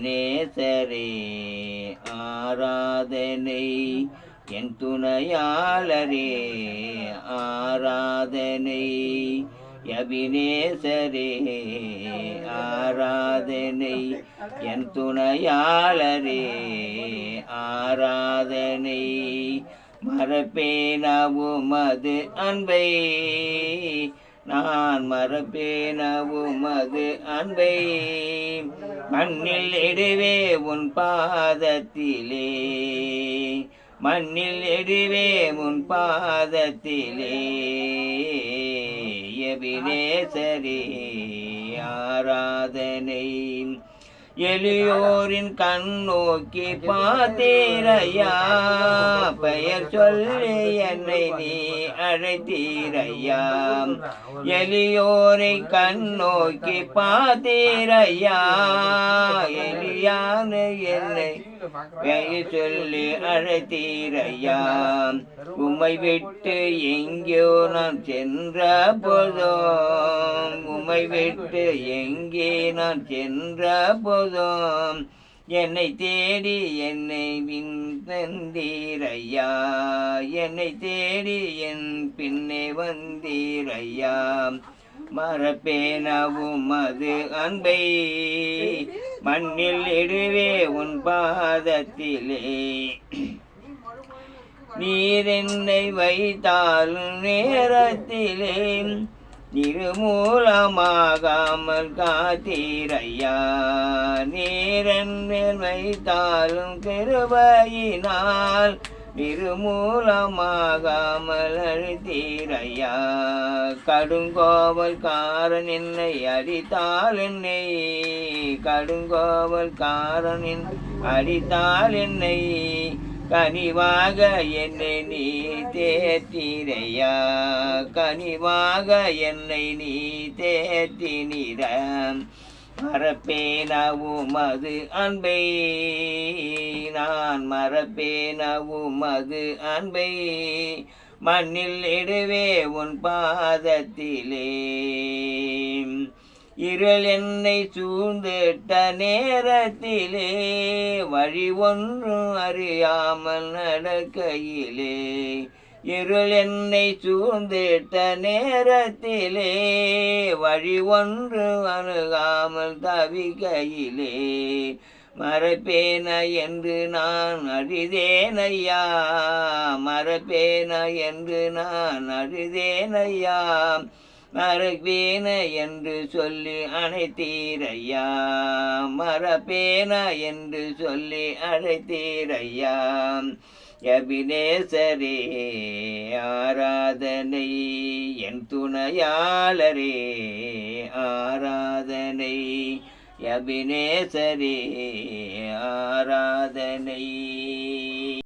நேசரே ஆராதனை, என் துணையாளரே ஆராதனை, எபினேசரே ஆராதனை, என் துணையாளரே ஆராதனை. மறப்பேனா உமது அன்பை, நான் மறப்பேனா உமது அன்பை, மண்ணில் இடுவே உன் பாதத்திலே, மண்ணில் இடுவே உன் பாதத்திலே. எபினேசரே ஆராதனை, எளியோரின் கண் நோக்கி பார்த்தீரையா, பெயர் சொல்லி என்னை நீ அழைத்தீரையா. எளியோரை கண் நோக்கி பார்த்தீரையா, எளியான என்னை பெயர் சொல்லி அழைத்தீரையா. உம்மை விட்டு எங்கேயோ நான் சென்ற போதும், உம்மை விட்டு எங்கே நான் சென்ற போதும், என்னை தேடி என்னை வந்தீரையா, என்னை தேடி என் பின்னே வந்தீரையா. மறப்பேனா உமது அன்பை, மண்ணில் இடுவே உன் பாதத்திலே. நீர் என்னை வைத்தாலும் நேரத்திலே, நிர்மூலமாகாமல் காத்தீரையா. நீர் என்னை வைத்தாலும் கிருபையினால், நிர்மூலமாகாமல் அழுத்தீரையா. கடுங்கோவல்காரன் என்னை அடித்தால் என்னை, கடுங்கோவல்காரன் அடித்தால் என்னை, கனிவாக என்னை நீ தேற்றிரையா, கனிவாக என்னை நீ தேற்றினிர. மறப்பேனா உமது அன்பை, நான் மறப்பேனா உமது அன்பை, மண்ணில் இடுவே உன் பாதத்திலே. இருள் என்னை சூழ்ந்திட்ட நேரத்திலே, வழி ஒன்றும் அறியாமல் நடக்கையிலே. இருள் என்னை சூழ்ந்திட்ட நேரத்திலே, வழி ஒன்று அணுகாமல் தவிக்கையிலே. மறப்பேனா என்று நான் அழுதேனையா, மறப்பேனா என்று நான் அழுதேனையா. மறப்பேன என்று சொல்லி அழைத்தீரையா, மறப்பேன என்று சொல்லி அழைத்தீரையா. எபினேசரே ஆராதனை, என் துணையாளரே ஆராதனை, எபினேசரே ஆராதனை.